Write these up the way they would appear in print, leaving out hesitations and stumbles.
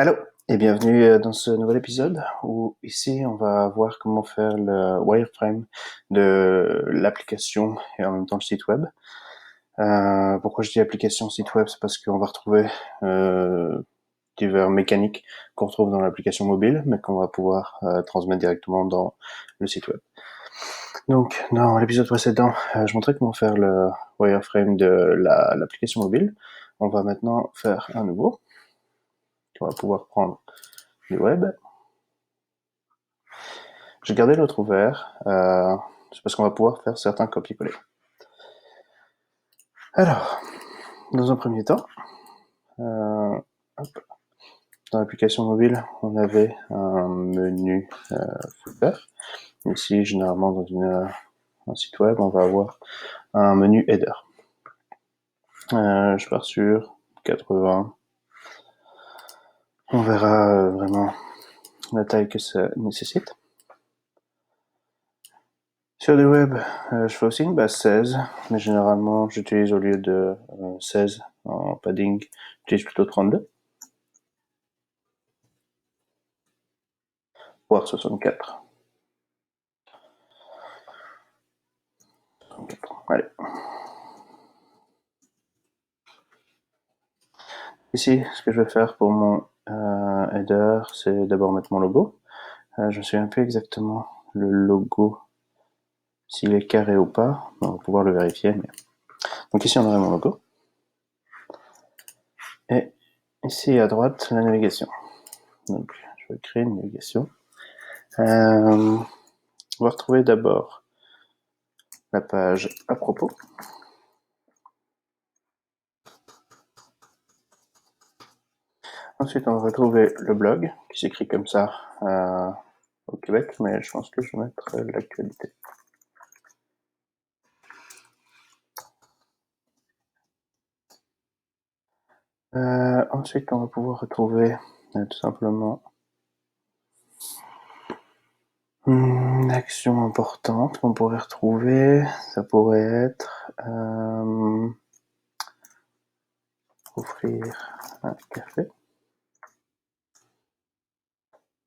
Allô et bienvenue dans ce nouvel épisode où ici on va voir comment faire le wireframe de l'application et en même temps le site web. Pourquoi je dis application site web, c'est parce qu'on va retrouver divers mécaniques qu'on retrouve dans l'application mobile, mais qu'on va pouvoir transmettre directement dans le site web. Donc dans l'épisode précédent, je montrais comment faire le wireframe de l'application mobile. On va maintenant faire un nouveau. On va pouvoir prendre du web. J'ai gardé l'autre ouvert, c'est parce qu'on va pouvoir faire certains copier-coller. Alors, dans un premier temps, dans l'application mobile, on avait un menu footer. Ici, généralement, dans un site web, on va avoir un menu header. Je pars sur 80. On verra vraiment la taille que ça nécessite. Sur du web, je fais aussi une base 16, mais généralement j'utilise au lieu de 16 en padding, j'utilise plutôt 32, voire 64. Allez. Ici, ce que je vais faire pour mon header, c'est d'abord mettre mon logo. Je ne me souviens plus exactement le logo, s'il est carré ou pas. On va pouvoir le vérifier. Mais... Donc ici, on aurait mon logo. Et ici, à droite, la navigation. Donc, je vais créer une navigation. On va retrouver d'abord la page à propos. Ensuite, on va retrouver le blog, qui s'écrit comme ça au Québec, mais je pense que je vais mettre l'actualité. Ensuite, on va pouvoir retrouver tout simplement une action importante qu'on pourrait retrouver. Ça pourrait être offrir un café.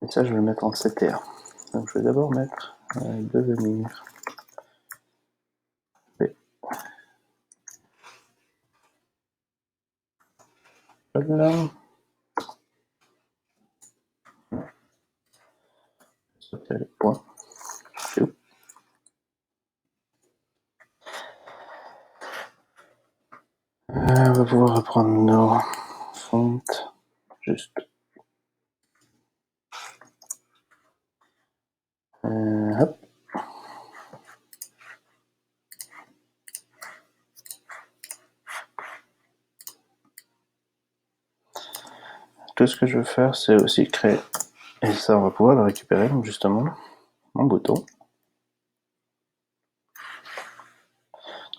Et ça, je vais le mettre en CTA. Donc, je vais d'abord mettre devenir. Voilà. Sauter les points. On va pouvoir reprendre nos fontes. Juste. Hop. Tout ce que je veux faire, c'est aussi créer, et ça on va pouvoir le récupérer, donc justement, mon bouton.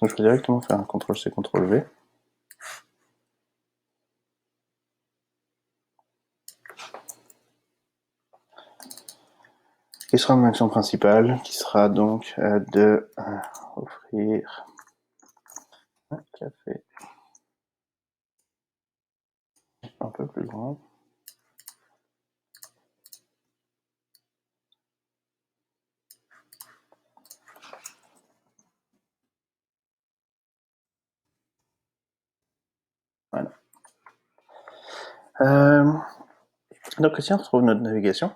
Donc je vais directement faire un CTRL-C, CTRL-V. Qui sera mon action principale, qui sera donc de offrir un café un peu plus grand. Voilà. Donc ici on retrouve notre navigation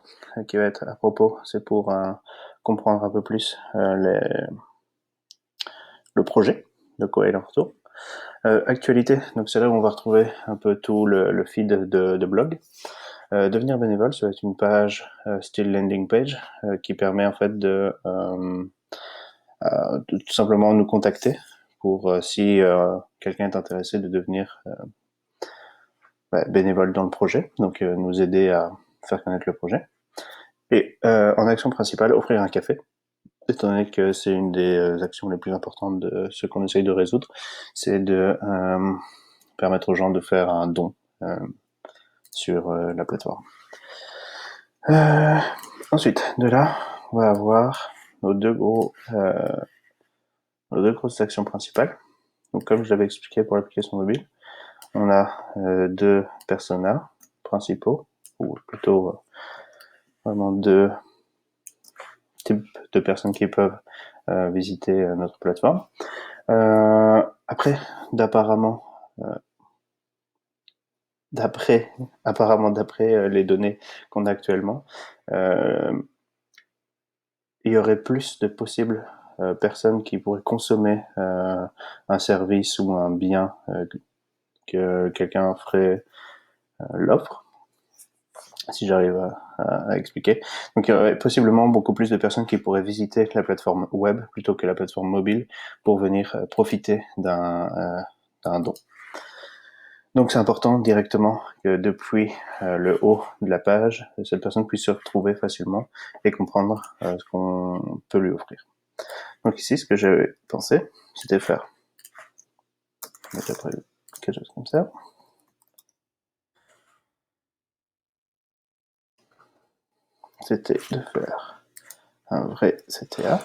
qui va être à propos, c'est pour comprendre un peu plus le projet, de quoi il en retourne. Actualité, donc c'est là où on va retrouver un peu tout le feed de blog. Devenir bénévole, ça va être une page style landing page qui permet en fait de tout simplement nous contacter pour si quelqu'un est intéressé de devenir bénévole dans le projet, donc nous aider à faire connaître le projet. Et en action principale, offrir un café, étant donné que c'est une des actions les plus importantes de ce qu'on essaye de résoudre, c'est de permettre aux gens de faire un don sur la plateforme. Ensuite, de là, on va avoir nos deux grosses actions principales. Donc, comme je l'avais expliqué pour l'application mobile, on a deux personas principaux ou plutôt vraiment deux types de personnes qui peuvent visiter notre plateforme. Après, d'après les données qu'on a actuellement, il y aurait plus de possibles personnes qui pourraient consommer un service ou un bien que quelqu'un ferait l'offre, si j'arrive à expliquer. Donc il y aurait possiblement beaucoup plus de personnes qui pourraient visiter la plateforme web plutôt que la plateforme mobile pour venir profiter d'un don. Donc c'est important directement que depuis le haut de la page, cette personne puisse se retrouver facilement et comprendre ce qu'on peut lui offrir. Donc ici, ce que j'avais pensé, c'était faire quelque chose comme ça. C'était de faire un vrai CTA.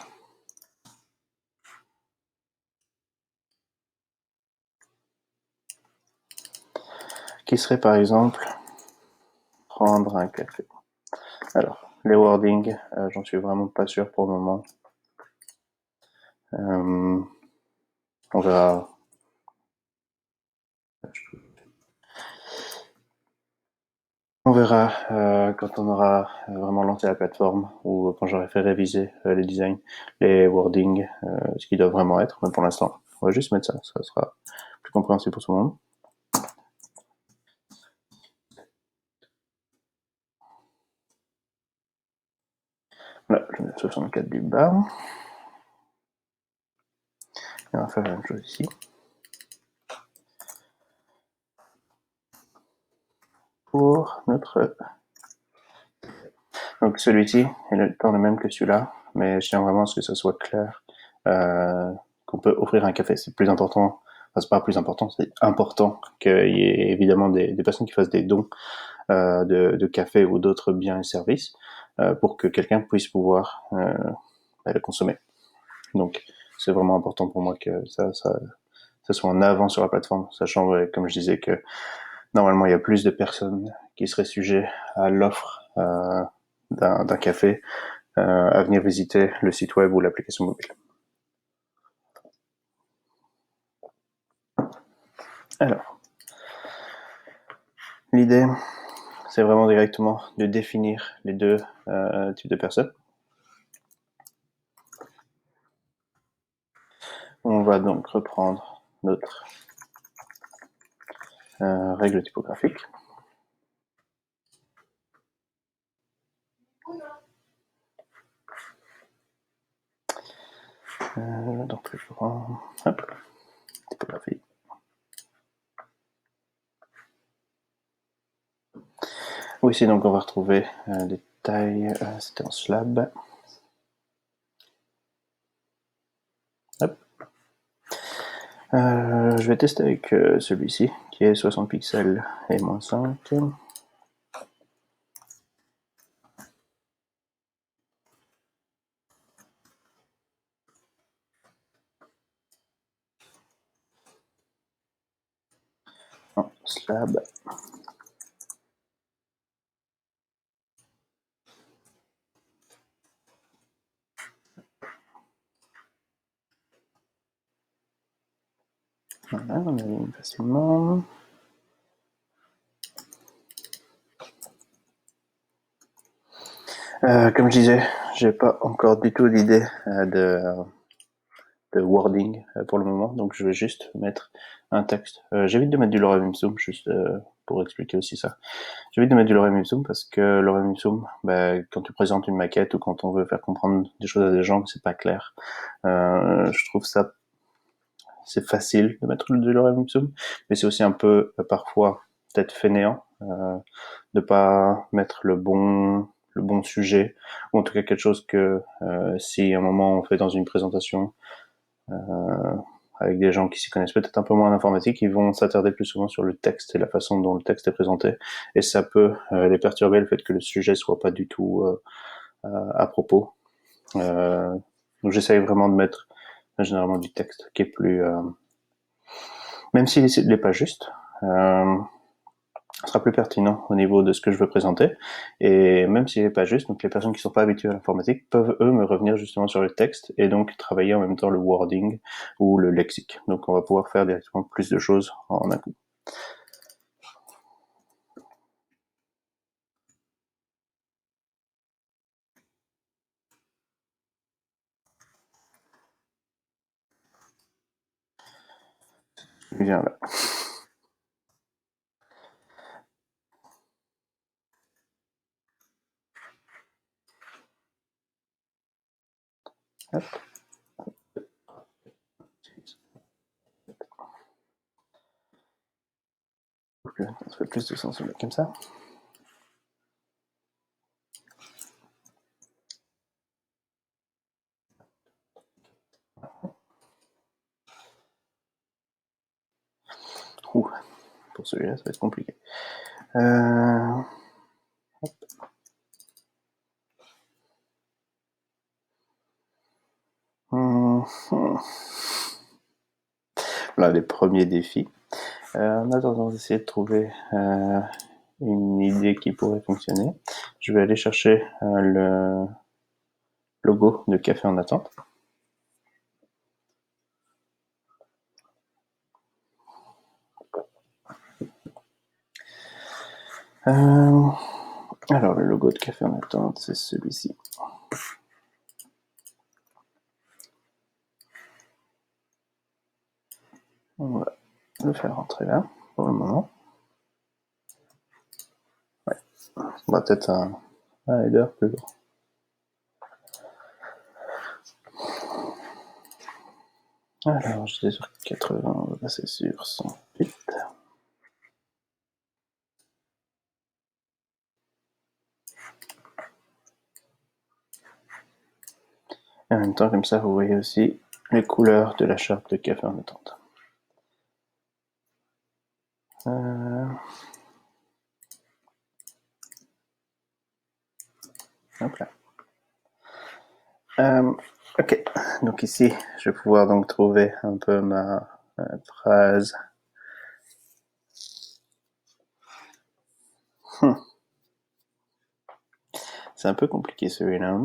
Qui serait par exemple prendre un café. Alors, les wordings, j'en suis vraiment pas sûr pour le moment. On verra. On verra quand on aura vraiment lancé la plateforme ou quand j'aurai fait réviser les designs, les wordings, ce qu'ils doivent vraiment être. Mais pour l'instant, on va juste mettre ça. Ça sera plus compréhensible pour tout le monde. Là, je mets 64 du bas. Et on va faire la même chose ici. Pour notre... Donc celui-ci est le temps le même que celui-là, mais je tiens vraiment à ce que ça soit clair qu'on peut offrir un café. C'est plus important, enfin c'est pas plus important, c'est important qu'il y ait évidemment des personnes qui fassent des dons de café ou d'autres biens et services pour que quelqu'un puisse pouvoir le consommer. Donc c'est vraiment important pour moi que ça soit en avant sur la plateforme, sachant, comme je disais, que normalement il y a plus de personnes qui seraient sujets à l'offre d'un café à venir visiter le site web ou l'application mobile. Alors, l'idée, c'est vraiment directement de définir les deux types de personnes. On va donc reprendre notre règle typographique. Donc je prends typographie. Oui, ici donc on va retrouver des tailles, c'était en slab. Hop. Je vais tester avec celui-ci qui est 60 pixels et moins 5. En slab. Voilà, on aligne facilement. Comme je disais, j'ai pas encore du tout d'idée de wording pour le moment, donc je vais juste mettre un texte. J'évite de mettre du lorem ipsum, juste pour expliquer aussi ça. J'évite de mettre du lorem ipsum parce que lorem ipsum, quand tu présentes une maquette ou quand on veut faire comprendre des choses à des gens, c'est pas clair. Je trouve ça, c'est facile de mettre du lorem ipsum, mais c'est aussi un peu parfois peut-être fainéant de pas mettre le bon sujet, ou en tout cas quelque chose que si à un moment on fait dans une présentation avec des gens qui s'y connaissent peut-être un peu moins en informatique, ils vont s'attarder plus souvent sur le texte et la façon dont le texte est présenté, et ça peut les perturber, le fait que le sujet soit pas du tout à propos. Donc j'essaye vraiment de mettre généralement du texte qui est plus, même s'il n'est pas juste, sera plus pertinent au niveau de ce que je veux présenter. Et même si c'est pas juste, donc les personnes qui sont pas habituées à l'informatique peuvent eux me revenir justement sur le texte et donc travailler en même temps le wording ou le lexique. Donc on va pouvoir faire directement plus de choses en un coup. Je viens là. Hop. Ça fait plus de sens comme ça. Ouh, pour celui-là, ça va être compliqué. Voilà les premiers défis. En attendant d'essayer de trouver une idée qui pourrait fonctionner, je vais aller chercher le logo de Café en attente. Alors, le logo de Café en attente, c'est celui-ci. On va le faire rentrer là, pour le moment. Ouais. On va peut-être un header plus grand. Alors, j'étais sur 80, on va passer sur 108. Et en même temps, comme ça, vous voyez aussi les couleurs de la charte de Café en attente. Hop là. Ok, donc ici, je vais pouvoir donc trouver un peu ma phrase. C'est un peu compliqué celui-là.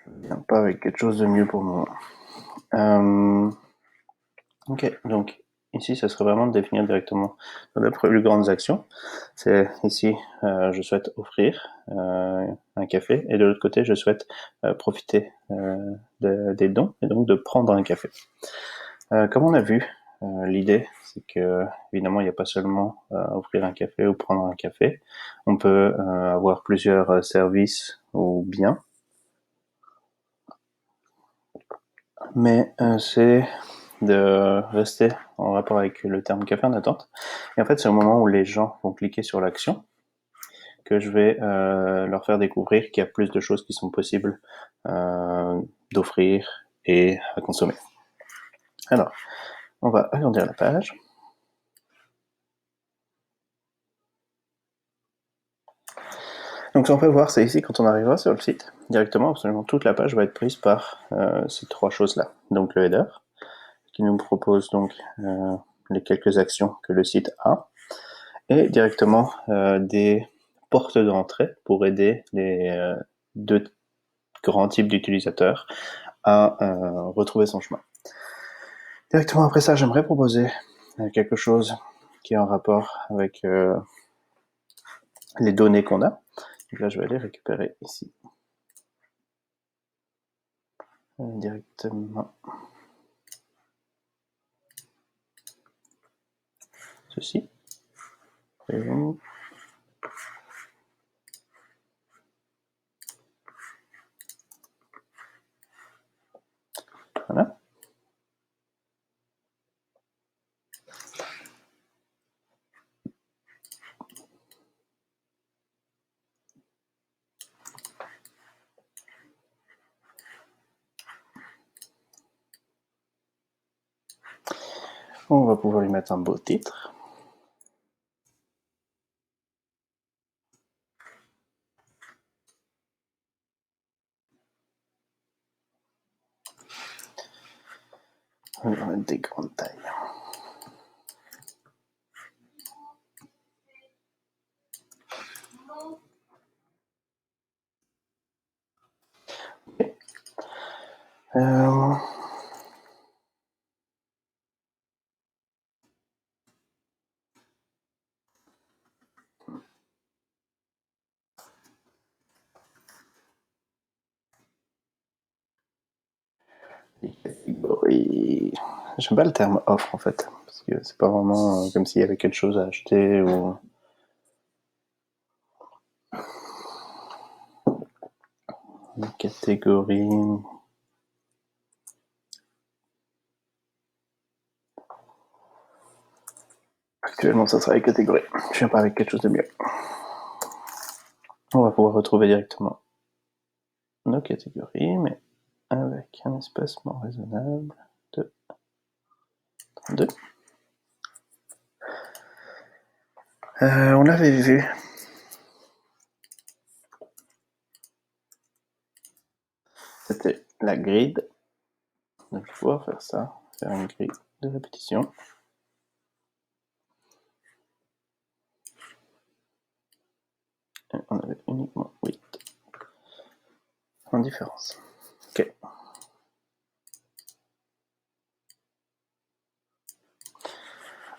Je viens pas avec quelque chose de mieux pour moi. Ok, donc ici, ça serait vraiment de définir directement les plus grandes actions. C'est ici, je souhaite offrir un café, et de l'autre côté, je souhaite profiter des dons, et donc de prendre un café. Comme on a vu, l'idée, c'est que évidemment, il n'y a pas seulement offrir un café ou prendre un café. On peut avoir plusieurs services ou biens, mais c'est de rester en rapport avec le terme café en attente. Et en fait, c'est au moment où les gens vont cliquer sur l'action que je vais leur faire découvrir qu'il y a plus de choses qui sont possibles d'offrir et à consommer. Alors, on va agrandir la page. Donc, ce qu'on peut voir, c'est ici, quand on arrivera sur le site, directement, absolument toute la page va être prise par ces trois choses-là. Donc, le header, qui nous propose donc les quelques actions que le site a, et directement des portes d'entrée pour aider les deux grands types d'utilisateurs à retrouver son chemin. Directement après ça, j'aimerais proposer quelque chose qui est en rapport avec les données qu'on a. Donc là, je vais aller récupérer ici directement ceci. Et voilà. On va pouvoir lui mettre un beau titre. On va mettre des grandes tailles. Okay. Les catégories. J'aime pas le terme offre en fait, parce que c'est pas vraiment comme s'il y avait quelque chose à acheter ou. Les catégories. Actuellement, ça sera les catégories. Je viens pas avec quelque chose de mieux. On va pouvoir retrouver directement nos catégories, mais avec un espacement raisonnable de 32. On l'avait vu. C'était la grid. Donc, je vais pouvoir faire ça, faire une grille de répétition. Et on avait uniquement 8 en différence. Ok.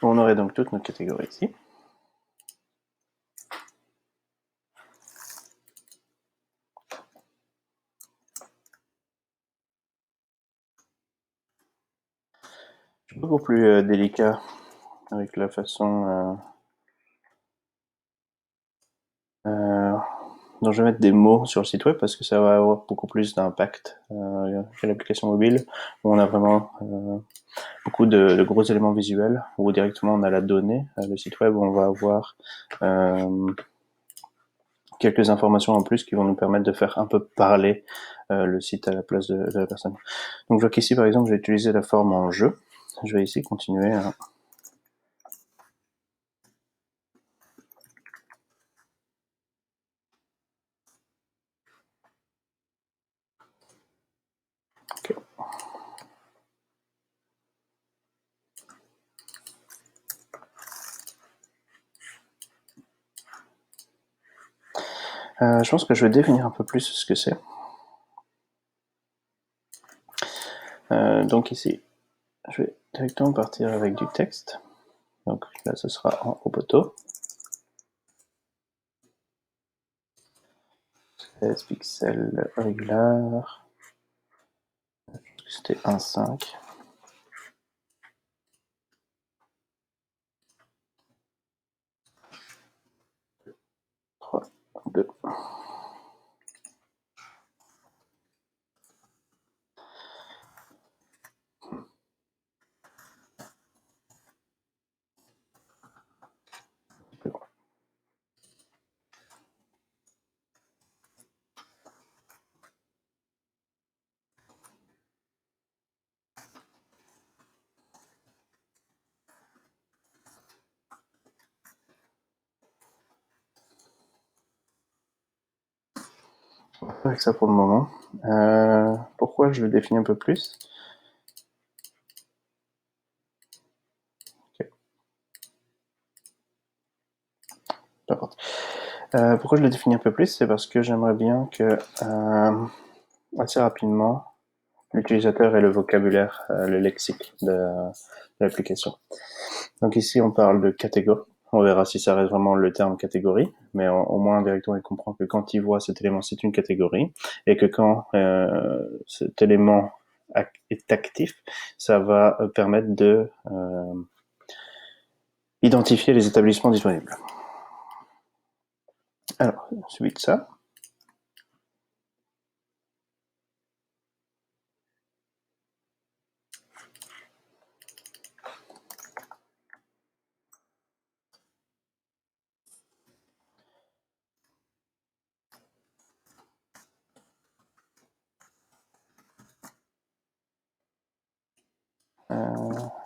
On aurait donc toutes nos catégories ici. Je suis beaucoup plus délicat avec la façon dont je vais mettre des mots sur le site web parce que ça va avoir beaucoup plus d'impact que l'application mobile où on a vraiment beaucoup de gros éléments visuels où directement on a la donnée. Le site web où on va avoir quelques informations en plus qui vont nous permettre de faire un peu parler le site à la place de la personne. Donc je vois qu'ici par exemple j'ai utilisé la forme en jeu. Je vais ici continuer à okay. Je pense que je vais définir un peu plus ce que c'est. Donc ici, je vais directement partir avec du texte. Donc là, ce sera en Roboto. 16 pixels régular. C'était 1.5. 3, 2. Avec ça pour le moment. Pourquoi je le définis un peu plus? Okay. Peu importe. Pourquoi je le définis un peu plus? C'est parce que j'aimerais bien que assez rapidement l'utilisateur ait le vocabulaire, le lexique de l'application. Donc ici on parle de catégorie. On verra si ça reste vraiment le terme catégorie, mais au moins directement il comprend que quand il voit cet élément c'est une catégorie et que quand cet élément est actif, ça va permettre de identifier les établissements disponibles. Alors, suite de ça,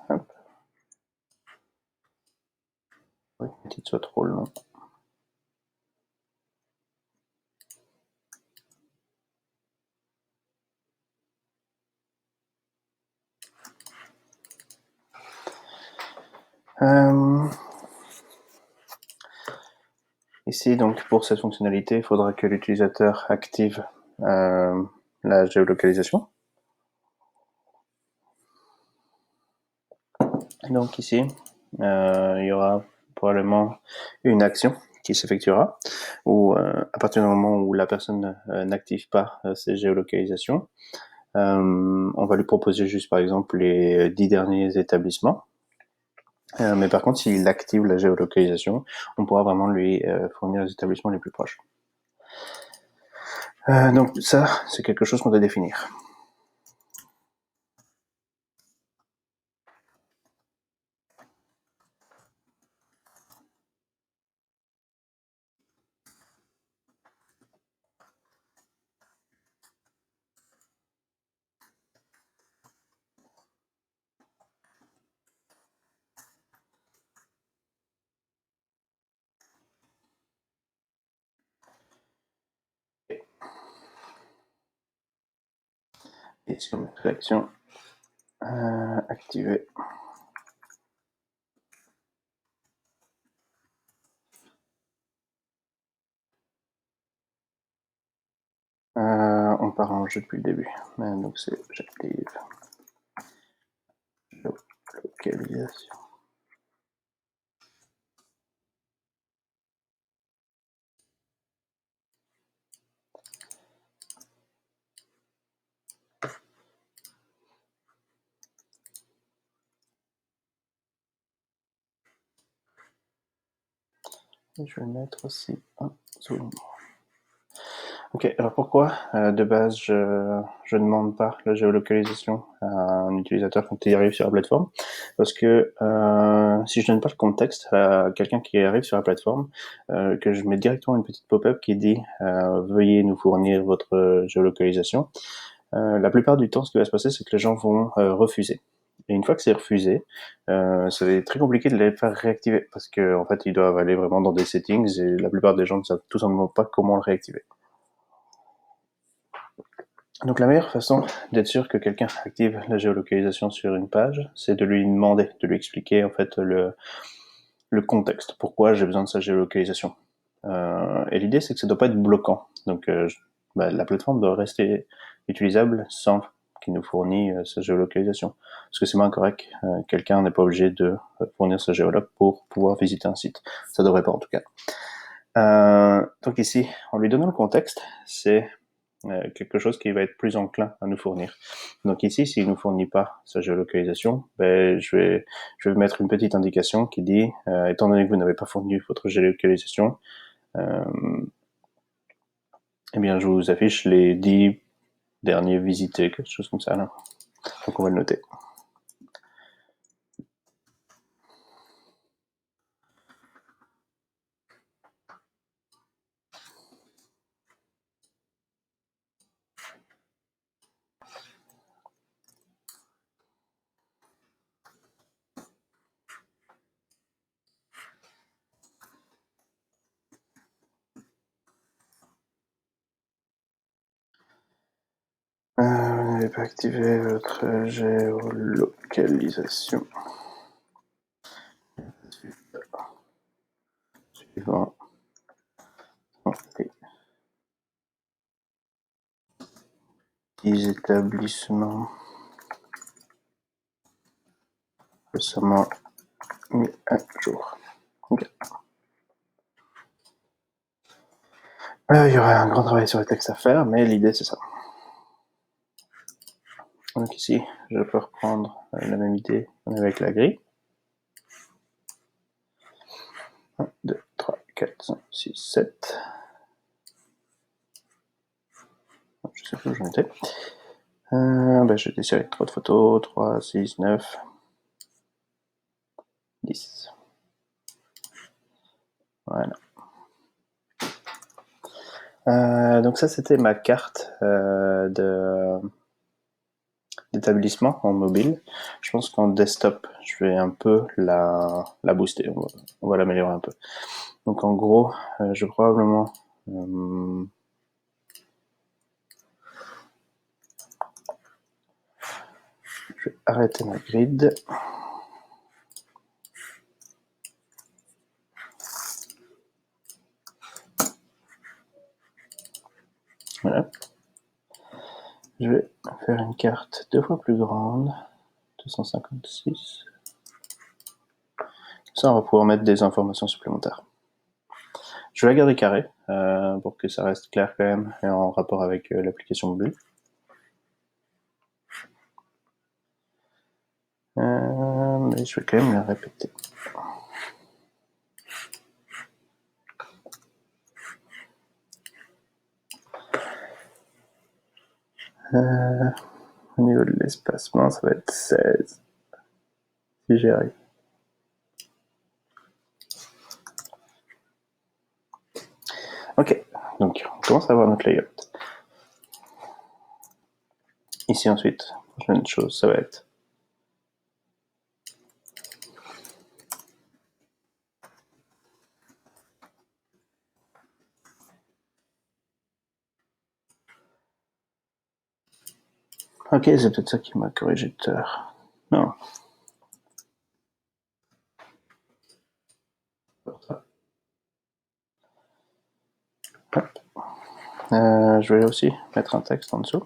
hop. soit trop long. Ici, donc, pour cette fonctionnalité, il faudra que l'utilisateur active la géolocalisation. Donc ici, il y aura probablement une action qui s'effectuera, ou à partir du moment où la personne n'active pas ces géolocalisations, on va lui proposer juste par exemple les 10 derniers établissements. Mais par contre, s'il active la géolocalisation, on pourra vraiment lui fournir les établissements les plus proches. Donc ça, c'est quelque chose qu'on doit définir. Et si on met l'action activée, on part en jeu depuis le début. Donc c'est j'active localisation. Et je vais mettre aussi un zoom. Ok, alors pourquoi de base je ne demande pas la géolocalisation à un utilisateur quand il arrive sur la plateforme? Parce que si je donne pas le contexte à quelqu'un qui arrive sur la plateforme, que je mets directement une petite pop-up qui dit veuillez nous fournir votre géolocalisation, la plupart du temps ce qui va se passer c'est que les gens vont refuser. Et une fois que c'est refusé, c'est très compliqué de les faire réactiver parce que en fait ils doivent aller vraiment dans des settings et la plupart des gens ne savent tout simplement pas comment le réactiver. Donc la meilleure façon d'être sûr que quelqu'un active la géolocalisation sur une page, c'est de lui demander, de lui expliquer en fait le contexte, pourquoi j'ai besoin de sa géolocalisation. Et l'idée c'est que ça doit pas être bloquant. Donc la plateforme doit rester utilisable sans qu'il nous fournisse sa géolocalisation. Parce que c'est moins correct, quelqu'un n'est pas obligé de fournir sa géoloc pour pouvoir visiter un site. Ça devrait pas en tout cas. Donc ici, en lui donnant le contexte, c'est quelque chose qui va être plus enclin à nous fournir. Donc ici, s'il nous fournit pas sa géolocalisation, je vais mettre une petite indication qui dit, étant donné que vous n'avez pas fourni votre géolocalisation, eh bien, je vous affiche les 10 derniers visités, quelque chose comme ça, là. Donc on va le noter. Vous n'avez pas activé votre géolocalisation. Suivant. Okay. 10 établissements récemment mis à jour. Okay. Il y aurait un grand travail sur le texte à faire, mais l'idée c'est ça. Donc ici, je peux reprendre la même idée avec la grille. 1, 2, 3, 4, 5, 6, 7. Je sais plus où j'en étais. J'ai des séries de 3 de photos. 3, 6, 9, 10. Voilà. Donc ça, c'était ma carte d'établissement en mobile. Je pense qu'en desktop, je vais un peu la booster, on va l'améliorer un peu. Donc en gros, je vais probablement je vais arrêter ma grid. Voilà. Je vais faire une carte 2 fois plus grande, 256. Ça, on va pouvoir mettre des informations supplémentaires. Je vais la garder carrée pour que ça reste clair quand même et en rapport avec l'application mobile. Mais je vais quand même la répéter. Au niveau de l'espacement, ça va être 16. Si j'y arrive. Ok, donc on commence à voir notre layout. Ici ensuite, la prochaine chose, ça va être ok, c'est peut-être ça qui m'a corrigé tout à l'heure. Non. Hop. Je vais aussi mettre un texte en dessous.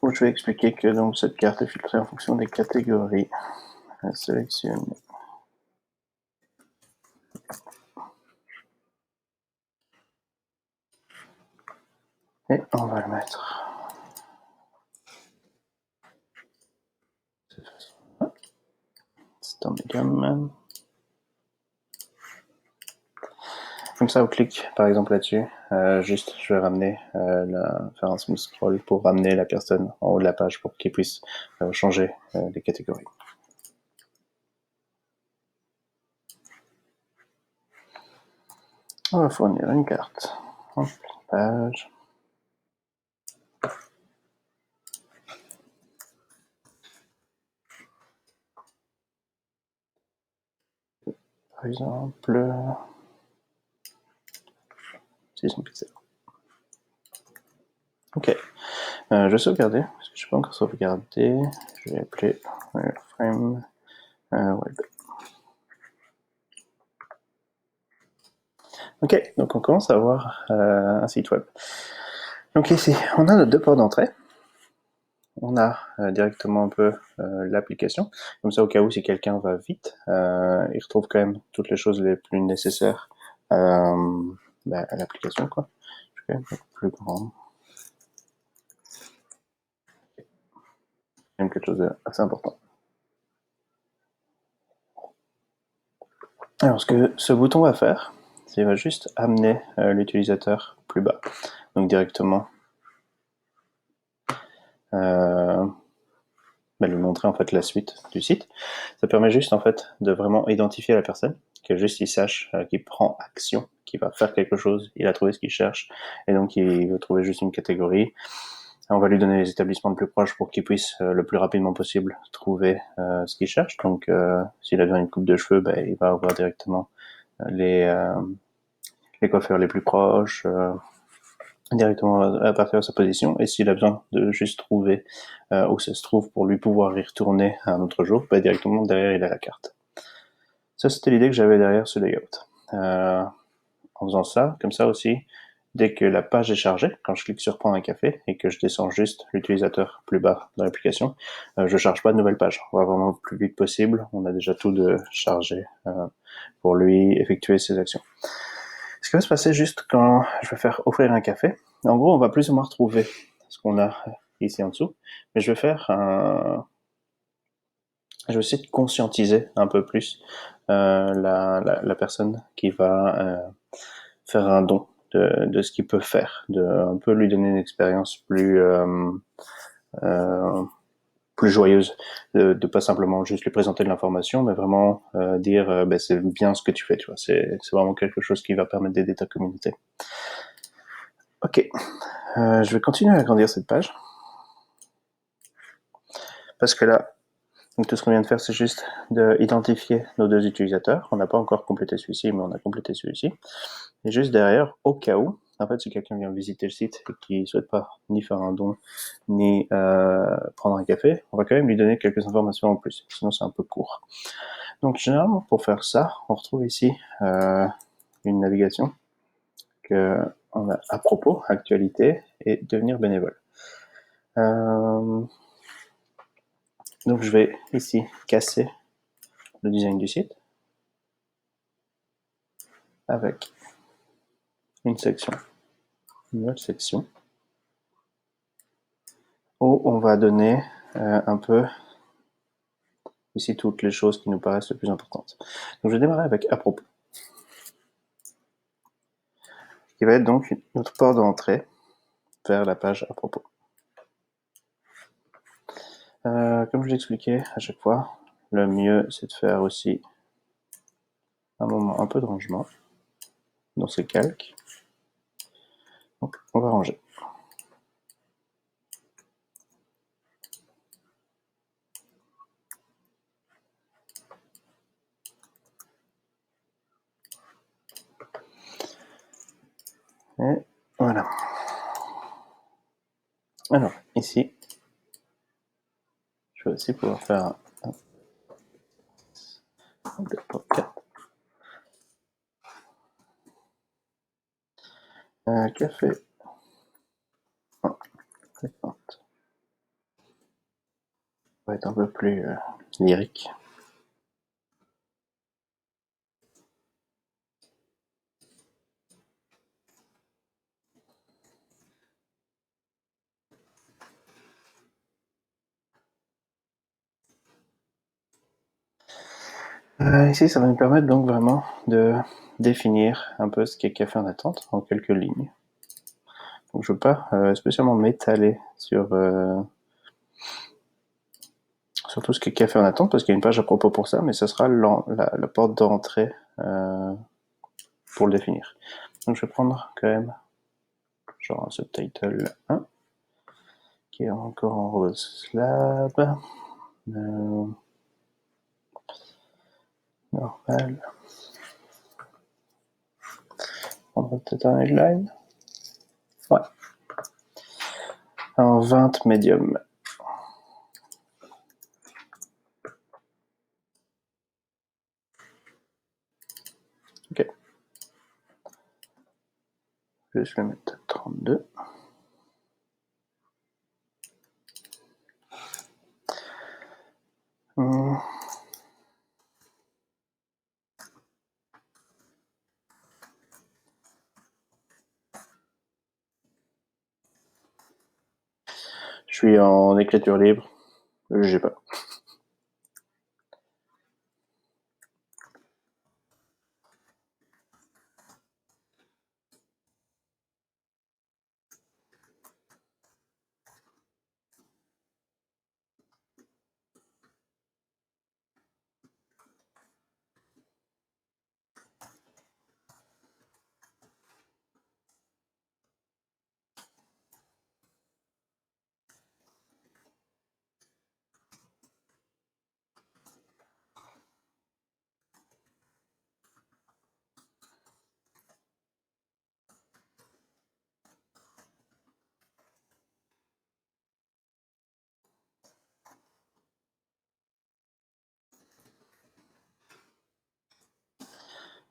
Où je vais expliquer que donc cette carte est filtrée en fonction des catégories sélectionnées. Et on va le mettre de cette façon-là. C'est en médium. Comme ça, au clic, par exemple là-dessus, juste je vais ramener, faire un smooth scroll pour ramener la personne en haut de la page pour qu'il puisse changer les catégories. On va fournir une carte en page. Par exemple, 600 pixels. Ok, je vais sauvegarder, parce que je ne peux pas encore sauvegarder. Je vais appeler wireframe web. Ok, donc on commence à avoir un site web. Donc ici, on a nos deux ports d'entrée. On a directement un peu l'application. Comme ça, au cas où, si quelqu'un va vite, il retrouve quand même toutes les choses les plus nécessaires à l'application, quoi. Je suis quand même plus grand. Même quelque chose d'assez important. Alors, ce que ce bouton va faire, c'est qu'il va juste amener l'utilisateur plus bas. Donc directement lui montrer en fait la suite du site. Ça permet juste en fait de vraiment identifier la personne, que juste il sache qu'il prend action, qu'il va faire quelque chose, il a trouvé ce qu'il cherche, et donc il veut trouver juste une catégorie. On va lui donner les établissements le plus proches pour qu'il puisse le plus rapidement possible trouver ce qu'il cherche. Donc s'il a besoin d'une coupe de cheveux, il va avoir directement les coiffeurs les plus proches, directement à partir de sa position, et s'il a besoin de juste trouver où ça se trouve pour lui pouvoir y retourner un autre jour, directement derrière il a la carte. Ça, c'était l'idée que j'avais derrière ce layout. En faisant ça, comme ça aussi, dès que la page est chargée, quand je clique sur prendre un café et que je descends juste l'utilisateur plus bas dans l'application, je charge pas de nouvelle page. On va vraiment le plus vite possible. On a déjà tout de chargé pour lui effectuer ses actions. Ce qui va se passer juste quand je vais faire offrir un café, en gros, on va plus ou moins retrouver ce qu'on a ici en dessous, mais je vais faire je vais essayer de conscientiser un peu plus la personne qui va faire un don de ce qu'il peut faire, de un peu lui donner une expérience plus joyeuse, de pas simplement juste lui présenter de l'information, mais vraiment dire ben, c'est bien ce que tu fais, tu vois, c'est vraiment quelque chose qui va permettre d'aider ta communauté. Ok, je vais continuer à agrandir cette page, parce que là, donc tout ce qu'on vient de faire, c'est juste d'identifier nos deux utilisateurs. On n'a pas encore complété celui-ci, mais on a complété celui-ci. Et juste derrière, au cas où, en fait, si quelqu'un vient visiter le site et qui ne souhaite pas ni faire un don, ni prendre un café, on va quand même lui donner quelques informations en plus, sinon c'est un peu court. Donc généralement, pour faire ça, on retrouve ici une navigation qu'on a à propos, actualité, et devenir bénévole. Donc je vais ici casser le design du site avec une section, une autre section, où on va donner un peu ici toutes les choses qui nous paraissent les plus importantes. Donc je vais démarrer avec à propos, qui va être donc notre port d'entrée vers la page à propos. Comme je l'expliquais à chaque fois, le mieux c'est de faire aussi un moment un peu de rangement dans ces calques. Donc on va ranger. Et voilà. Alors ici, je vais aussi pouvoir faire un 4. Café. Oh, ça va être un peu plus lyrique. Ici, ça va nous permettre donc vraiment de définir un peu ce qu'est café en attente en quelques lignes. Donc, je ne veux pas spécialement m'étaler sur tout ce qu'est café en attente, parce qu'il y a une page à propos pour ça, mais ce sera la porte d'entrée pour le définir. Donc je vais prendre quand même genre un subtitle 1, qui est encore en rose slab, normal. On va peut-être un headline. Ouais. En 20 médium. Ok. Je vais juste le mettre à 32. Je suis en écriture libre. Je sais pas.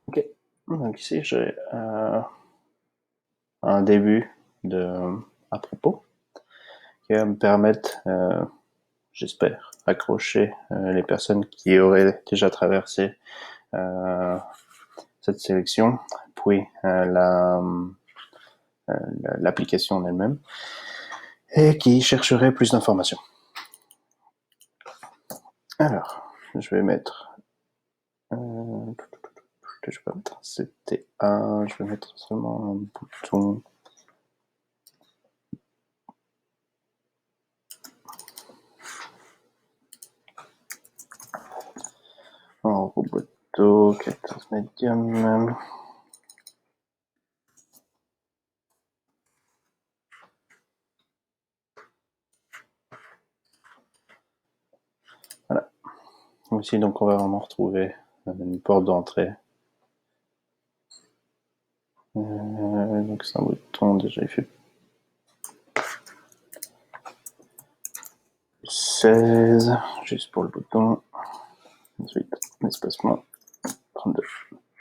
Ok. Donc ici, j'ai un début à propos qui va me permettre, j'espère, accrocher les personnes qui auraient déjà traversé cette sélection, puis l'application en elle-même, et qui chercheraient plus d'informations. Alors, je vais mettre... je vais pas mettre CT1, je vais mettre seulement un bouton. En Roboto, 14 médium. Voilà. Ici, donc, on va vraiment retrouver une porte d'entrée. Donc, c'est un bouton, déjà, il fait 16, juste pour le bouton. Ensuite, espacement 32.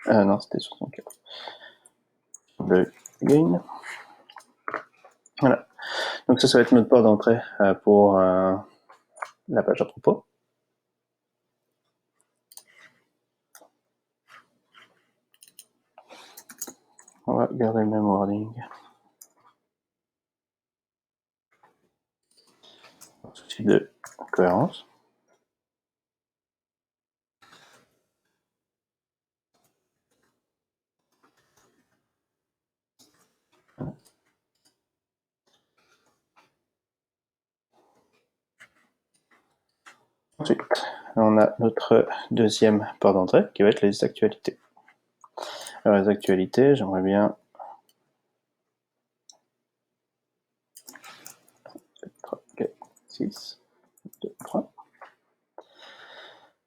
Non, c'était 64. Le gain. Voilà. Donc ça va être notre porte d'entrée pour la page à propos. On va garder le même wording. Souci de cohérence. Ensuite, on a notre deuxième porte d'entrée qui va être les actualités. Alors les actualités, j'aimerais bien 3, 4, 6, 2, 3.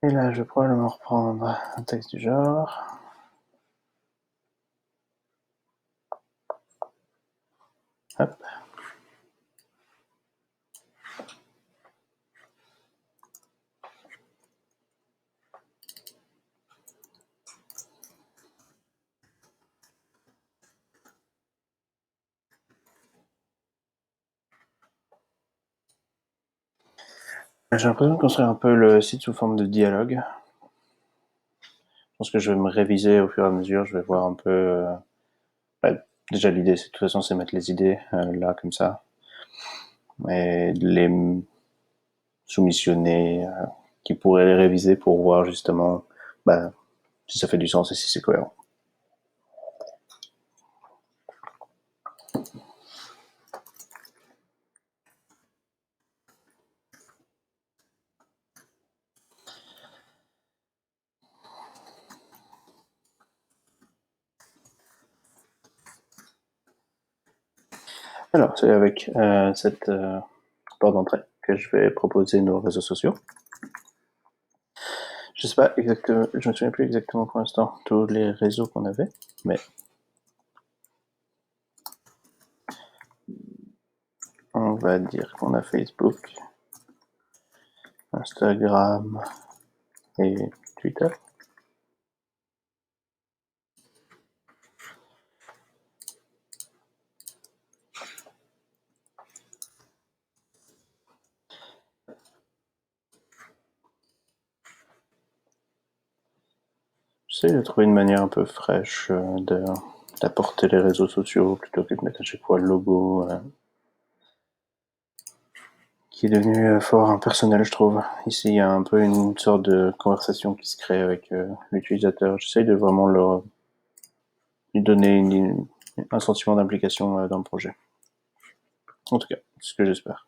Et là, je vais probablement reprendre un texte du genre. Hop. J'ai l'impression de construire un peu le site sous forme de dialogue. Je pense que je vais me réviser au fur et à mesure, je vais voir un peu... déjà l'idée, de toute façon, c'est mettre les idées là, comme ça. Et de les soumissionner, qui pourraient les réviser pour voir justement si ça fait du sens et si c'est cohérent. Alors, c'est avec cette porte d'entrée que je vais proposer nos réseaux sociaux. Je sais pas exactement, je me souviens plus exactement pour l'instant tous les réseaux qu'on avait, mais on va dire qu'on a Facebook, Instagram et Twitter. J'essaie de trouver une manière un peu fraîche d'apporter les réseaux sociaux plutôt que de mettre à chaque fois le logo qui est devenu fort impersonnel, je trouve. Ici, il y a un peu une sorte de conversation qui se crée avec l'utilisateur. J'essaie de vraiment lui donner un sentiment d'implication dans le projet. En tout cas, c'est ce que j'espère.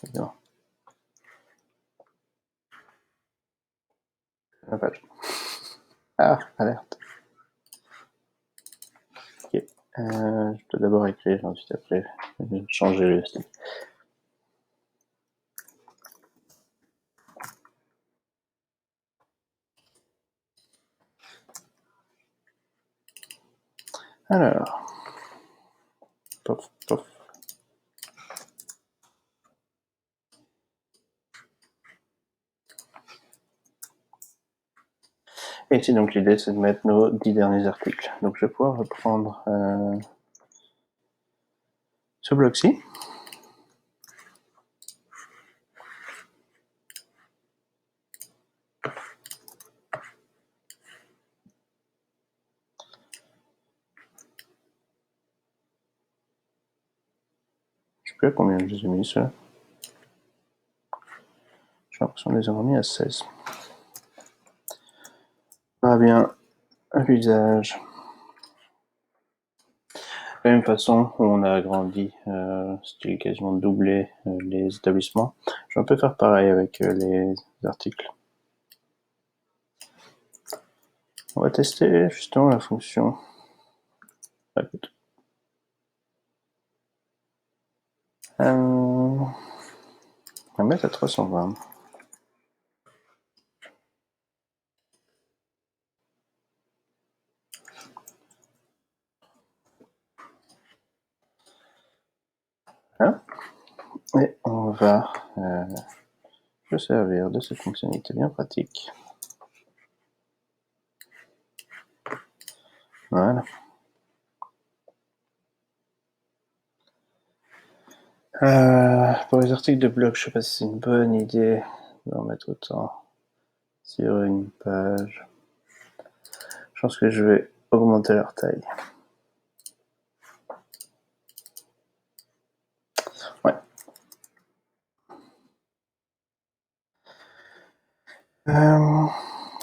Évidemment. La page. Ah, alerte. Ok. Je dois d'abord écrire, ensuite après changer le style. Alors, pof, pof. Et ici, donc, l'idée, c'est de mettre nos 10 derniers articles. Donc, je vais pouvoir reprendre ce bloc-ci. plus à combien je les ai mis, ceux-là. J'ai l'impression de les avoir mis à 16. Pas bien à l'usage. De la même façon, on a agrandi, style quasiment doublé les établissements. Je vais un peu faire pareil avec les articles. On va tester justement la fonction. Écoute. On va mettre à 320. Hein, et on va se servir de cette fonctionnalité bien pratique. Voilà. Pour les articles de blog, je sais pas si c'est une bonne idée d'en mettre autant sur une page. Je pense que je vais augmenter leur taille. Ouais.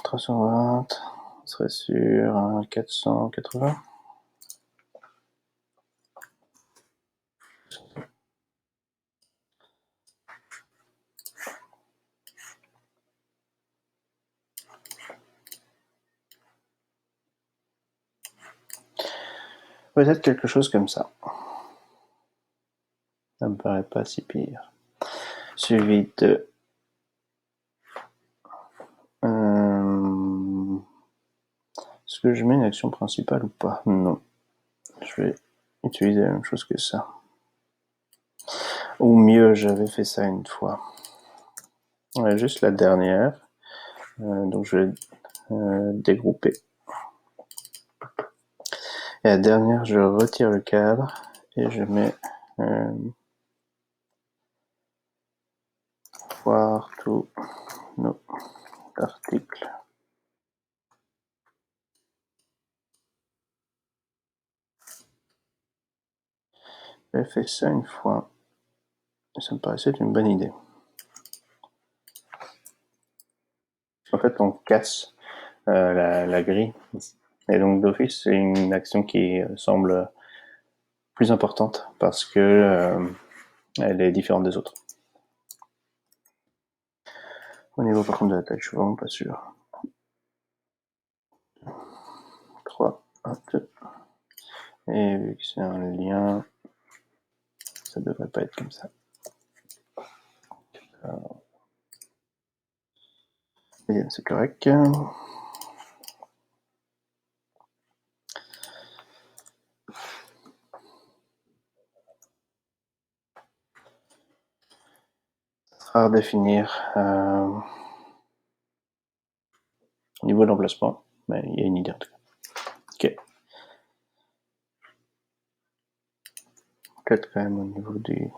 320, on serait sur 480. Peut-être quelque chose comme ça. Ça me paraît pas si pire. Suivi de... Est-ce que je mets une action principale ou pas? Non. Je vais utiliser la même chose que ça. Ou mieux, j'avais fait ça une fois. Ouais, juste la dernière. Donc je vais dégrouper. Et la dernière, je retire le cadre et je mets voir tous nos articles. J'ai fait ça une fois et ça me paraissait une bonne idée. En fait, on casse la grille. Et donc d'office, c'est une action qui semble plus importante parce que elle est différente des autres. Au niveau par contre de la taille, je suis vraiment pas sûr. 3, 1, 2. Et vu que c'est un lien, ça devrait pas être comme ça. Alors, c'est correct. Ça sera à redéfinir au niveau de l'emplacement, mais il y a une idée en tout cas. Ok. Peut-être quand même au niveau du...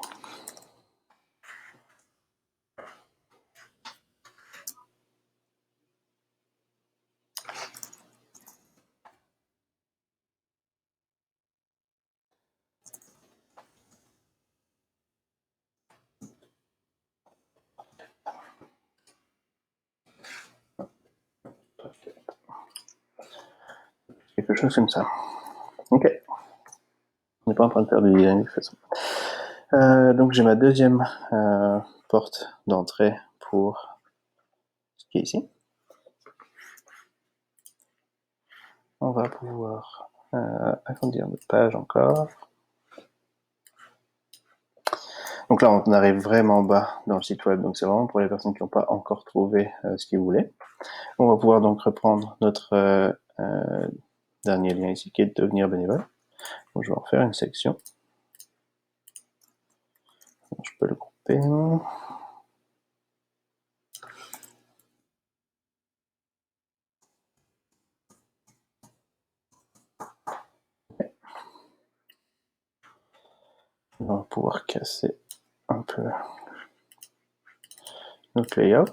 quelque chose comme ça. Ok. On n'est pas en train de faire du design de toute façon. Donc j'ai ma deuxième porte d'entrée pour ce qui est ici. On va pouvoir agrandir notre page encore. Donc là, on arrive vraiment bas dans le site web, donc c'est vraiment pour les personnes qui n'ont pas encore trouvé ce qu'ils voulaient. On va pouvoir donc reprendre notre dernier lien ici, qui est de devenir bénévole. Donc je vais en faire une section. Je peux le grouper. On va pouvoir casser un peu notre layout.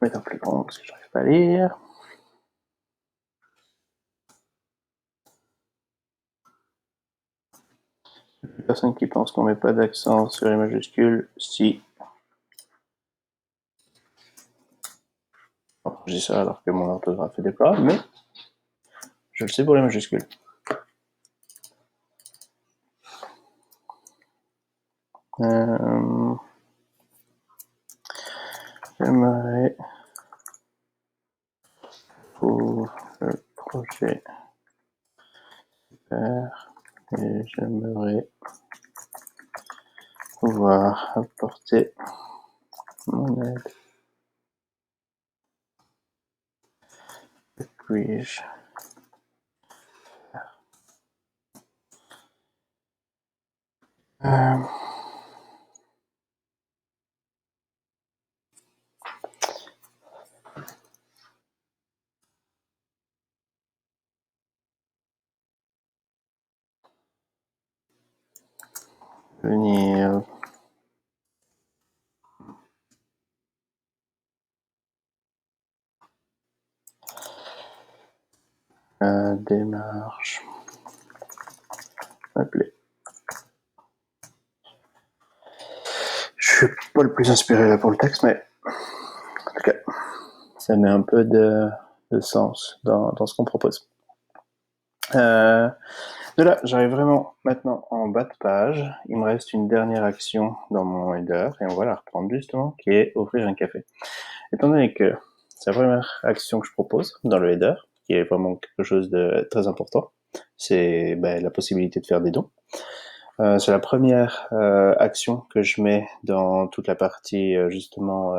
mettre un plus grand parce que j'arrive pas à lire. Personne qui pense qu'on met pas d'accent sur les majuscules, si. Bon, je dis ça alors que mon orthographe est déplorable, mais je le sais pour les majuscules. J'aimerais pour le projet faire et j'aimerais pouvoir apporter mon aide. Que puis-je faire venir la démarche m'appeler. Je suis pas le plus inspiré là pour le texte, mais en tout cas, ça met un peu de sens dans ce qu'on propose. De là, j'arrive vraiment maintenant en bas de page. Il me reste une dernière action dans mon header, et on va la reprendre justement, qui est offrir un café. Étant donné que c'est la première action que je propose dans le header, qui est vraiment quelque chose de très important, c'est la possibilité de faire des dons. C'est la première action que je mets dans toute la partie justement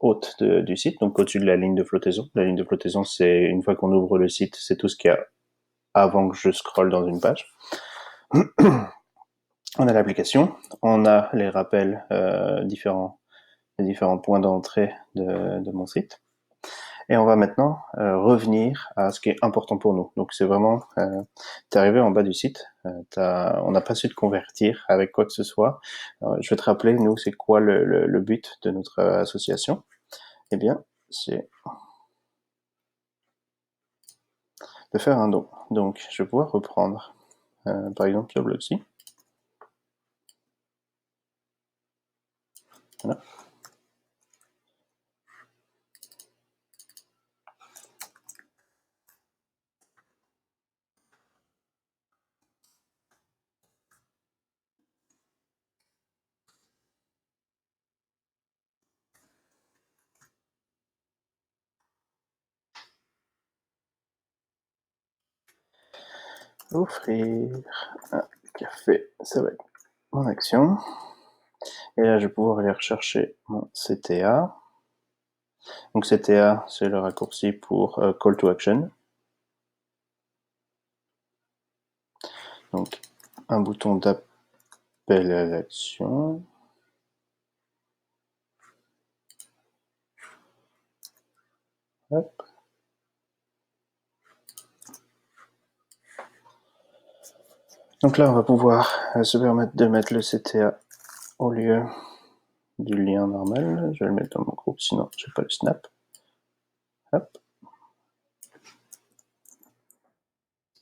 haute du site, donc au-dessus de la ligne de flottaison. La ligne de flottaison, c'est une fois qu'on ouvre le site, c'est tout ce qu'il y a avant que je scrolle dans une page. On a l'application, on a les rappels les différents points d'entrée de mon site. Et on va maintenant revenir à ce qui est important pour nous. Donc c'est vraiment, t'es arrivé en bas du site, on n'a pas su te convertir avec quoi que ce soit. Je vais te rappeler, nous, c'est quoi le but de notre association. Eh bien, c'est de faire un don. Donc je vais pouvoir reprendre, par exemple, ce blog-ci. Voilà. Offrir un café, ça va être mon action. Et là, je vais pouvoir aller rechercher mon CTA. Donc CTA, c'est le raccourci pour Call to Action. Donc un bouton d'appel à l'action. Hop. Donc là, on va pouvoir se permettre de mettre le CTA au lieu du lien normal. Je vais le mettre dans mon groupe, sinon je n'ai pas le snap. Hop.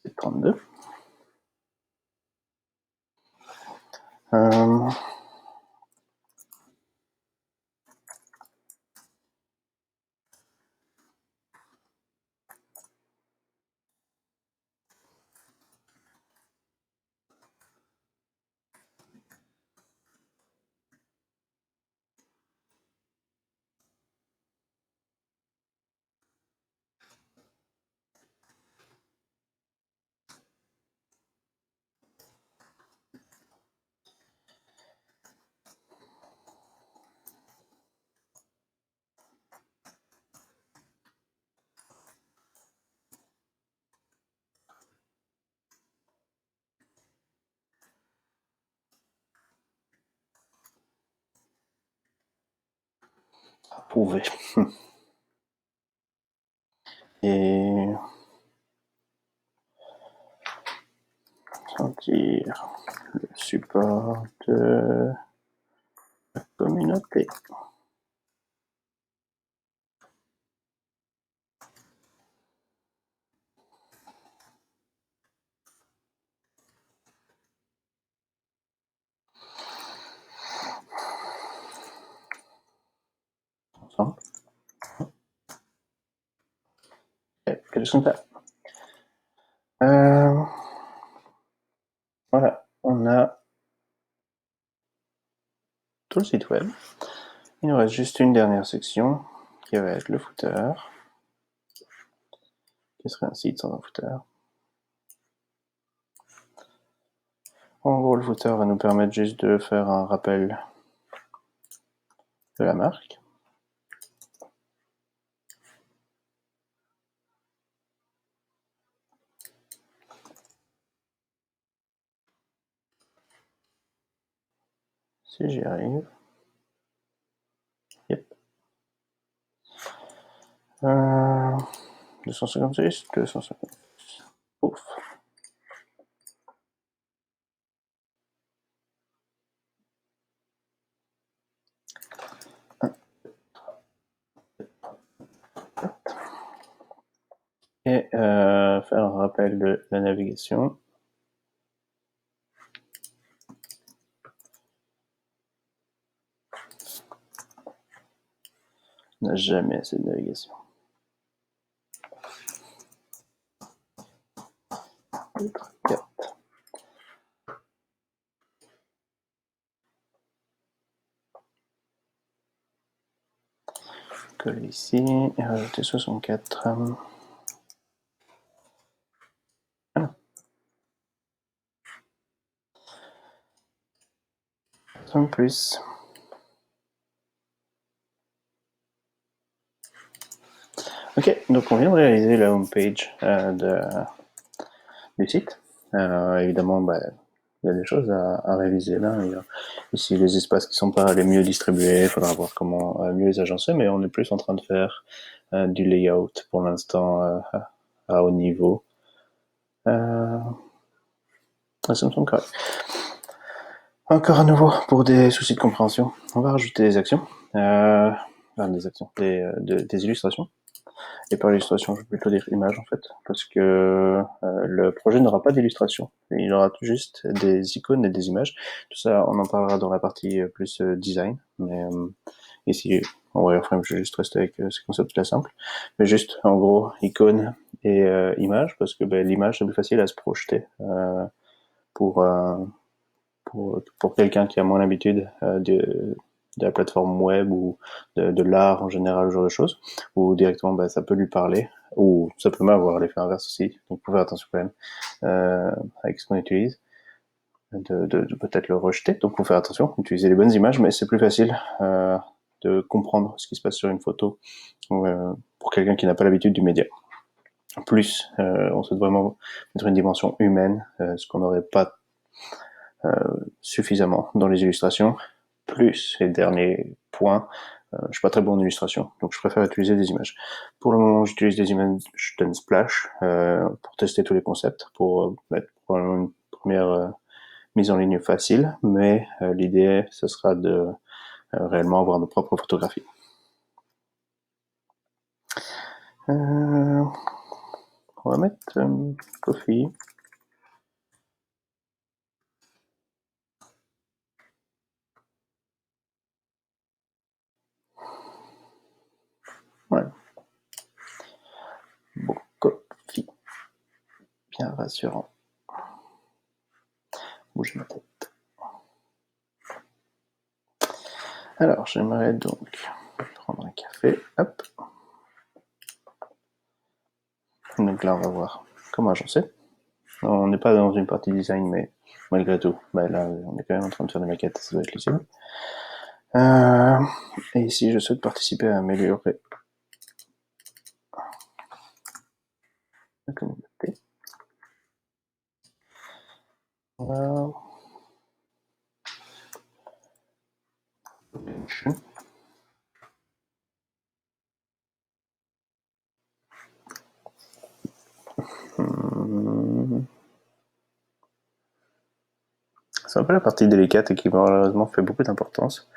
C'est 32. Approuvé. Et sentir le support de la communauté. ensemble. Et quelque chose comme ça. Voilà, on a tout le site web. Il nous reste juste une dernière section qui va être le footer. Qui serait un site sans un footer. En gros, le footer va nous permettre juste de faire un rappel de la marque. Si j'y arrive. Yep. 256, 256. Ouf. Et faire un rappel de la navigation. On n'a jamais assez de navigation. 4. Coller ici et rajouter 64. En plus. Ok, donc on vient de réaliser la homepage du site. Évidemment, il y a des choses à réviser là. Il y a ici les espaces qui sont pas les mieux distribués, il faudra voir comment mieux les agencer, mais on est plus en train de faire du layout pour l'instant à haut niveau. Ça me semble correct. Encore à nouveau, pour des soucis de compréhension, on va rajouter des actions. Des illustrations. Et par illustration, je vais plutôt dire image en fait, parce que le projet n'aura pas d'illustration. Il aura juste des icônes et des images. Tout ça, on en parlera dans la partie plus design. Mais ici, en wireframe, je vais juste rester avec ces concepts-là simples. Mais juste, en gros, icônes et images, parce que l'image, c'est plus facile à se projeter pour quelqu'un qui a moins l'habitude de la plateforme web ou de l'art en général, ce genre de choses, ou directement ça peut lui parler, ou ça peut même avoir l'effet inverse aussi, donc faut faire attention quand même avec ce qu'on utilise, de peut-être le rejeter, donc faut faire attention, utiliser les bonnes images, mais c'est plus facile de comprendre ce qui se passe sur une photo pour quelqu'un qui n'a pas l'habitude du média. Plus, on souhaite vraiment mettre une dimension humaine, ce qu'on n'aurait pas suffisamment dans les illustrations. Plus, et dernier point, je suis pas très bon en illustration, donc je préfère utiliser des images. Pour le moment, j'utilise des images d'Unsplash pour tester tous les concepts, pour mettre une première mise en ligne facile, mais l'idée, ce sera de réellement avoir nos propres photographies. On va mettre Coffee. Ouais. Bon, Coffee. Bien rassurant. Bouge ma tête. Alors, j'aimerais donc prendre un café. Hop. Donc là, on va voir comment agencer. On n'est pas dans une partie design, mais malgré tout, là, on est quand même en train de faire des maquettes, ça doit être lisible. Et ici, je souhaite participer à améliorer la communauté. Voilà. C'est un peu la partie délicate et qui malheureusement fait beaucoup d'importance.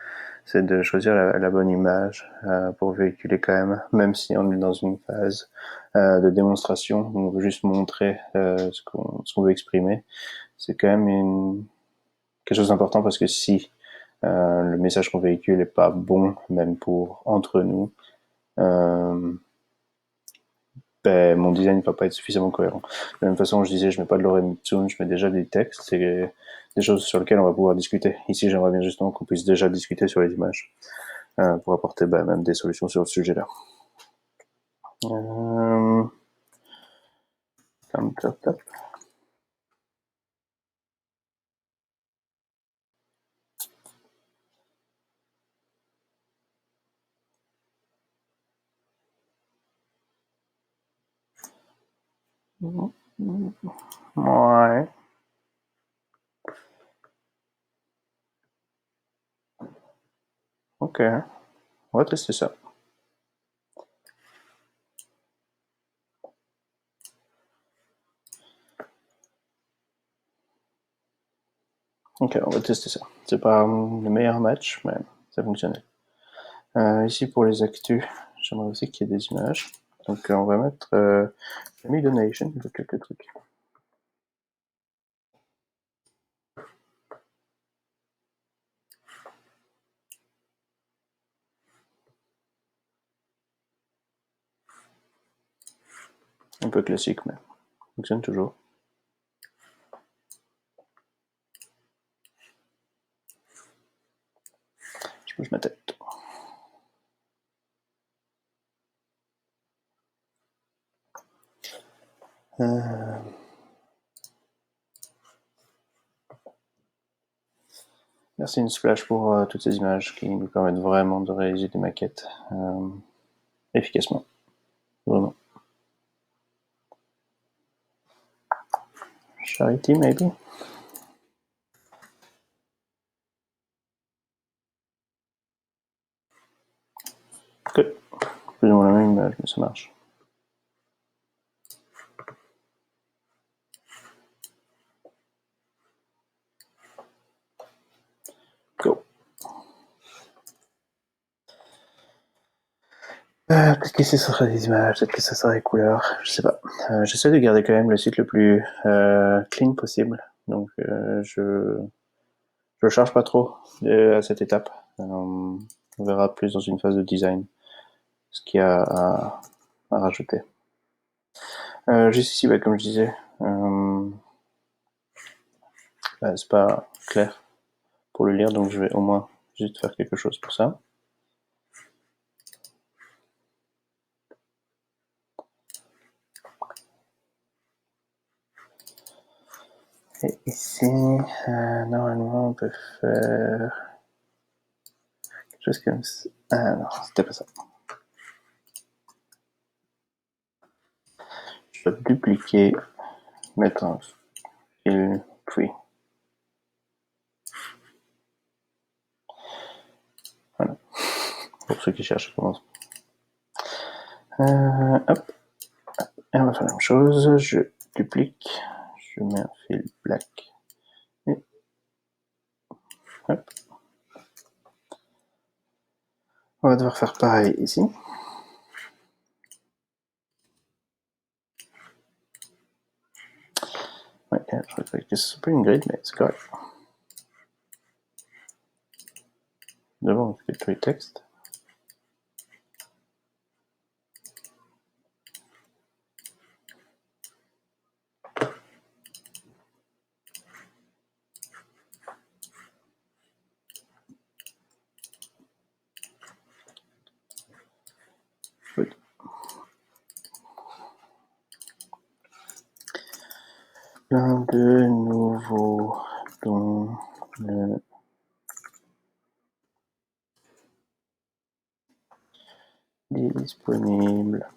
C'est de choisir la bonne image pour véhiculer quand même si on est dans une phase de démonstration, on veut juste montrer ce qu'on veut exprimer. C'est quand même quelque chose d'important parce que si Le message qu'on véhicule est pas bon, même pour entre nous. Mon design ne va pas être suffisamment cohérent. De la même façon, je disais, je mets pas de Lorem Ipsum, je mets déjà des textes, c'est des choses sur lesquelles on va pouvoir discuter. Ici, j'aimerais bien justement qu'on puisse déjà discuter sur les images, pour apporter même des solutions sur ce sujet-là. Countertop. Ouais. Ok. On va tester ça. Ok, on va tester ça. C'est pas le meilleur match, mais ça fonctionnait. Ici, pour les actus, j'aimerais aussi qu'il y ait des images. Donc, on va mettre Family Donation, il y a quelques trucs. Un peu classique, mais fonctionne toujours. Je bouge ma tête. Merci Unsplash pour toutes ces images qui nous permettent vraiment de réaliser des maquettes efficacement. Vraiment. Charity, maybe? Ok. Plus ou moins la même image, mais ça marche. Go. Peut-être que ce sera des images, peut-être que ce sera des couleurs, je sais pas. J'essaie de garder quand même le site le plus clean possible, donc je charge pas trop à cette étape. On verra plus dans une phase de design ce qu'il y a à rajouter. Juste ici, comme je disais, c'est pas clair pour le lire, donc je vais au moins juste faire quelque chose pour ça. Et ici, normalement, on peut faire quelque chose comme ça. Ah non, c'était pas ça. Je vais dupliquer, mettre un fil, puis voilà. Pour ceux qui cherchent, comment. Hop. Et on va faire la même chose. Je duplique, je mets un fil black. Et hop. On va devoir faire pareil ici. Ouais, je regrette que ce soit pas une grid, mais c'est correct. D'abord, on fait tous les textes. Plein de nouveaux dont le disponible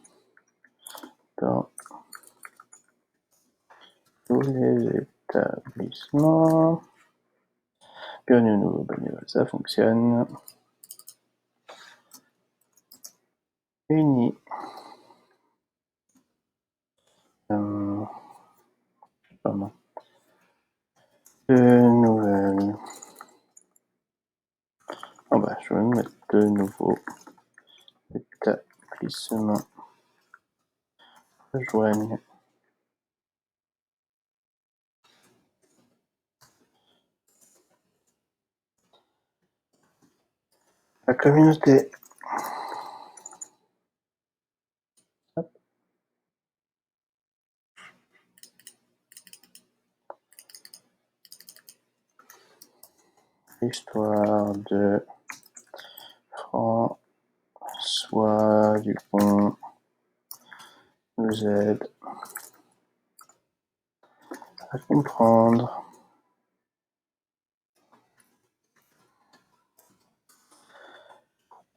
dans tous les établissements. Bienvenue au nouveau bénévole, ça fonctionne. Uni. Pardon. De nouvelles. Oh bah, je vais mettre de nouveaux établissements. Rejoignent. La communauté. Histoire de François Dupont nous aide à comprendre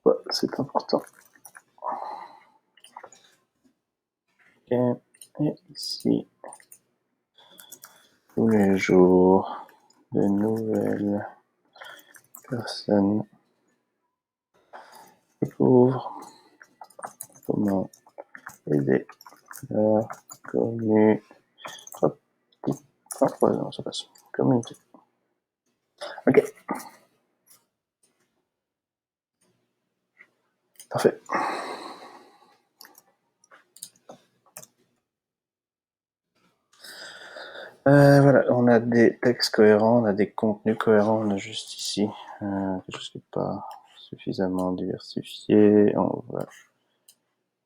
pourquoi c'est important. Okay. Et ici, tous les jours, de nouvelles personnes découvrent comment aider leur communauté. Non, ça passe. Communauté. Ok. Parfait. Voilà, on a des textes cohérents, on a des contenus cohérents, on a juste ici quelque chose qui n'est pas suffisamment diversifié. On va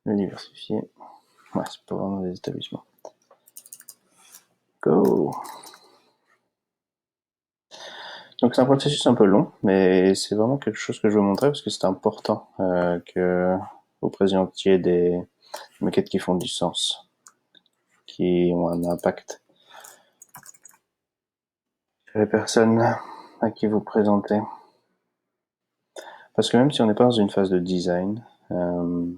le diversifier. Ouais, c'est pas vraiment des établissements. Go! Donc c'est un processus un peu long, mais c'est vraiment quelque chose que je veux montrer parce que c'est important que vous présentiez des maquettes qui font du sens, qui ont un impact sur les personnes à qui vous présentez. Parce que même si on n'est pas dans une phase de design, on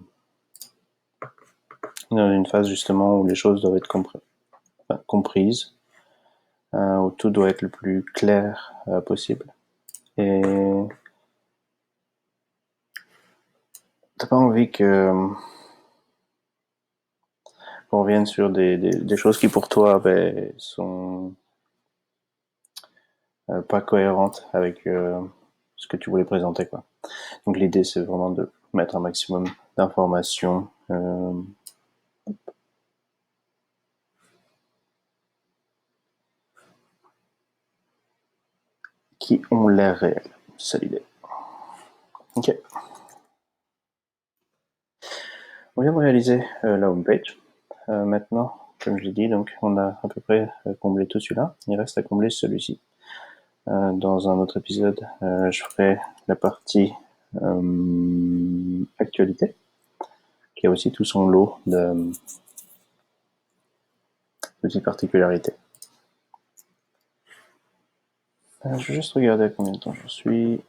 est dans une phase justement où les choses doivent être comprises, où tout doit être le plus clair possible. Et t'as pas envie qu'on revienne sur des choses qui pour toi sont pas cohérentes avec ce que tu voulais présenter, quoi. Donc l'idée c'est vraiment de mettre un maximum d'informations qui ont l'air réelles. C'est ça l'idée. Ok. On vient de réaliser la homepage. Maintenant, comme je l'ai dit, donc on a à peu près comblé tout celui-là. Il reste à combler celui-ci. Dans un autre épisode, je ferai la partie actualité, qui a aussi tout son lot de petites particularités. Je vais juste regarder à combien de temps je suis.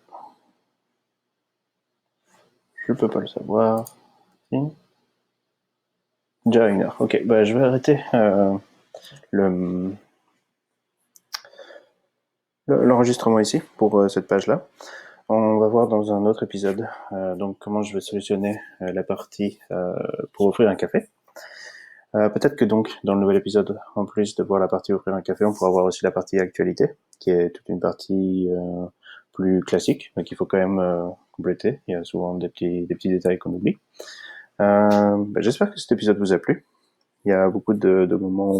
Je peux pas le savoir. Si. Déjà 1 heure. Ok, bah je vais arrêter l'enregistrement ici pour cette page-là. On va voir dans un autre épisode donc comment je vais solutionner la partie pour offrir un café. Peut-être que donc dans le nouvel épisode, en plus de voir la partie offrir un café, on pourra voir aussi la partie actualité, qui est toute une partie plus classique, mais qu'il faut quand même compléter. Il y a souvent des petits détails qu'on oublie. J'espère que cet épisode vous a plu. Il y a beaucoup de moments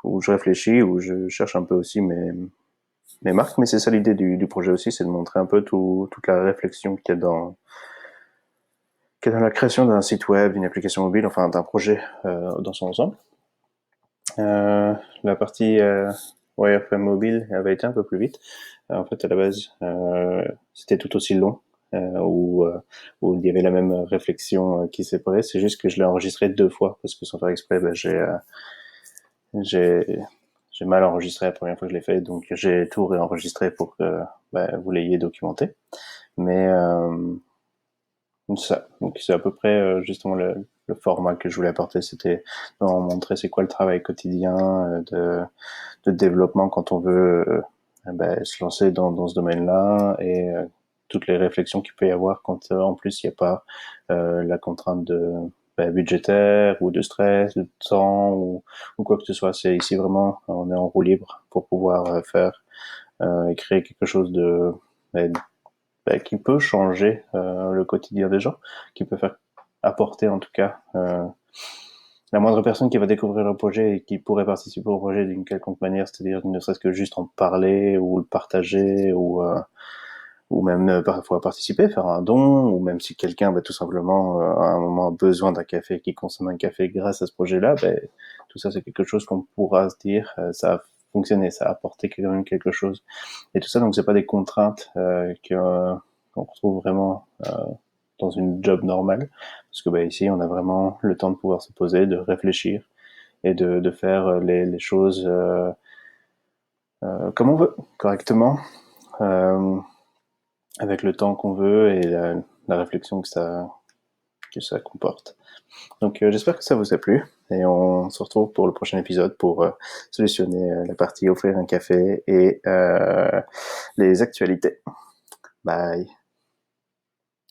où je réfléchis, où je cherche un peu aussi mes marques, mais c'est ça l'idée du projet aussi, c'est de montrer un peu toute la réflexion qu'il y a dans la création d'un site web, d'une application mobile, enfin d'un projet dans son ensemble. La partie wireframe mobile avait été un peu plus vite. En fait, à la base, c'était tout aussi long, où il y avait la même réflexion qui séparait. C'est juste que je l'ai enregistré 2 fois, parce que sans faire exprès, j'ai mal enregistré la première fois que je l'ai fait, donc j'ai tout réenregistré pour que vous l'ayez documenté. Mais ça, donc c'est à peu près justement le format que je voulais apporter, c'était de montrer c'est quoi le travail quotidien de développement quand on veut se lancer dans ce domaine-là et toutes les réflexions qu'il peut y avoir quand en plus il n'y a pas la contrainte de budgétaire ou de stress, de temps ou quoi que ce soit. C'est ici vraiment, on est en roue libre pour pouvoir faire et créer quelque chose de qui peut changer le quotidien des gens, qui peut faire apporter en tout cas la moindre personne qui va découvrir le projet et qui pourrait participer au projet d'une quelconque manière, c'est-à-dire ne serait-ce que juste en parler ou le partager ou ou même parfois participer, faire un don, ou même si quelqu'un tout simplement à un moment a besoin d'un café, qui consomme un café grâce à ce projet-là, tout ça c'est quelque chose qu'on pourra se dire, ça a fonctionné, ça a apporté quand même quelque chose. Et tout ça, donc c'est pas des contraintes qu'on retrouve vraiment dans une job normale, parce que ici on a vraiment le temps de pouvoir se poser, de réfléchir et de faire les choses comme on veut, correctement, euh, avec le temps qu'on veut et la réflexion que ça comporte. Donc j'espère que ça vous a plu et on se retrouve pour le prochain épisode pour solutionner la partie offrir un café et les actualités. Bye.